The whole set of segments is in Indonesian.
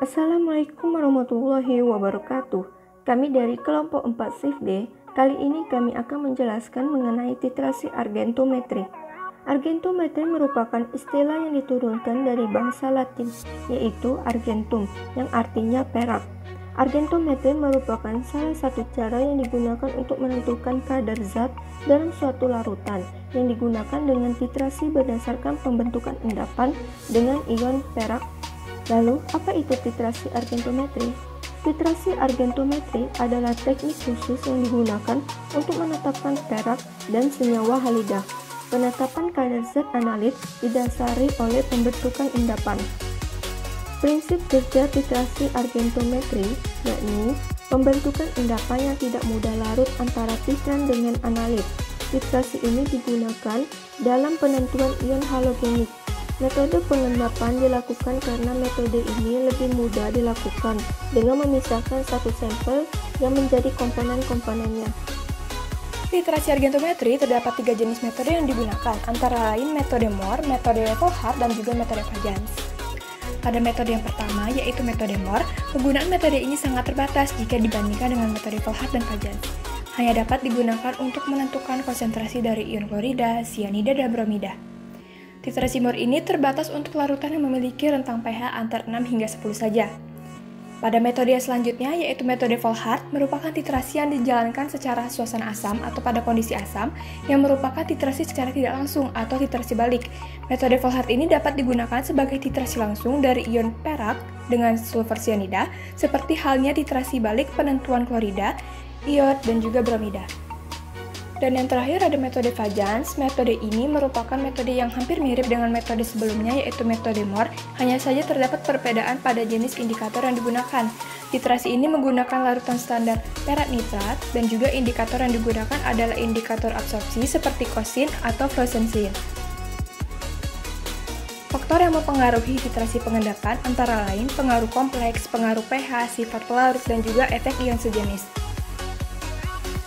Assalamualaikum warahmatullahi wabarakatuh. Kami dari kelompok 4 Shift D. Kali ini kami akan menjelaskan mengenai titrasi argentometri. Argentometri merupakan istilah yang diturunkan dari bahasa Latin, yaitu argentum, yang artinya perak. Argentometri merupakan salah satu cara yang digunakan untuk menentukan kadar zat dalam suatu larutan, yang digunakan dengan titrasi berdasarkan pembentukan endapan dengan ion perak. Lalu, apa itu titrasi argentometri? Titrasi argentometri adalah teknik khusus yang digunakan untuk menetapkan perak dan senyawa halida. Penetapan kadar zat analit didasari oleh pembentukan endapan. Prinsip kerja titrasi argentometri yakni pembentukan endapan yang tidak mudah larut antara titran dengan analit. Titrasi ini digunakan dalam penentuan ion halogenik. Metode pengendapan dilakukan karena metode ini lebih mudah dilakukan dengan memisahkan satu sampel yang menjadi komponen-komponennya. Titrasi argentometri terdapat 3 jenis metode yang digunakan, antara lain metode Mohr, metode Volhard, dan juga metode Fajans. Pada metode yang pertama, yaitu metode Mohr, penggunaan metode ini sangat terbatas jika dibandingkan dengan metode Volhard dan Fajans. Hanya dapat digunakan untuk menentukan konsentrasi dari ion klorida, sianida, dan bromida. Titrasi Mohr ini terbatas untuk larutan yang memiliki rentang pH antara 6 hingga 10 saja. Pada metode selanjutnya, yaitu metode Volhard, merupakan titrasi yang dijalankan secara suasana asam atau pada kondisi asam, yang merupakan titrasi secara tidak langsung atau titrasi balik. Metode Volhard ini dapat digunakan sebagai titrasi langsung dari ion perak dengan sulfur sianida, seperti halnya titrasi balik penentuan klorida, iod, dan juga bromida. Dan yang terakhir ada metode Fajans. Metode ini merupakan metode yang hampir mirip dengan metode sebelumnya, yaitu metode Mohr, hanya saja terdapat perbedaan pada jenis indikator yang digunakan. Titrasi ini menggunakan larutan standar perak nitrat, dan juga indikator yang digunakan adalah indikator absorpsi seperti kosin atau fluoressensin. Faktor yang mempengaruhi titrasi pengendapan antara lain pengaruh kompleks, pengaruh pH, sifat pelarut, dan juga efek ion sejenis.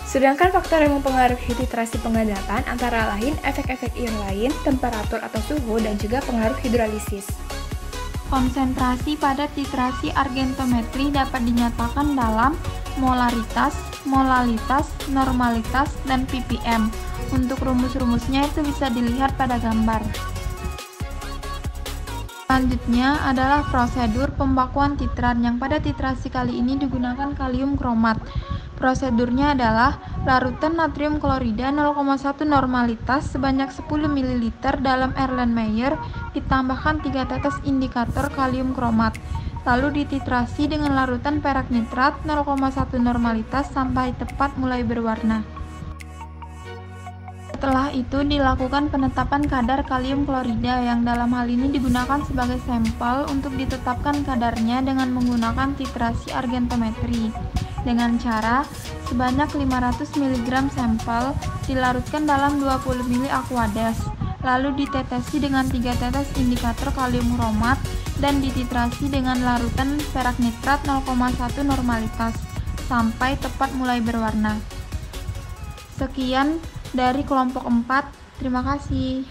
Sedangkan faktor yang mempengaruhi titrasi pengendapan antara lain efek-efek ion lain, temperatur atau suhu, dan juga pengaruh hidrolisis. Konsentrasi pada titrasi argentometri dapat dinyatakan dalam molaritas, molalitas, normalitas, dan ppm. Untuk rumus-rumusnya itu bisa dilihat pada gambar. Selanjutnya adalah prosedur pembakuan titran yang pada titrasi kali ini digunakan kalium kromat. Prosedurnya adalah larutan natrium klorida 0,1 normalitas sebanyak 10 ml dalam Erlenmeyer ditambahkan 3 tetes indikator kalium kromat. Lalu dititrasi dengan larutan perak nitrat 0,1 normalitas sampai tepat mulai berwarna. Setelah itu dilakukan penetapan kadar kalium klorida yang dalam hal ini digunakan sebagai sampel untuk ditetapkan kadarnya dengan menggunakan titrasi argentometri. Dengan cara sebanyak 500 mg sampel dilarutkan dalam 20 ml aqueous, lalu ditetesi dengan 3 tetes indikator kalium kromat dan dititrasi dengan larutan perak nitrat 0,1 normalitas sampai tepat mulai berwarna. Sekian dari kelompok 4, terima kasih.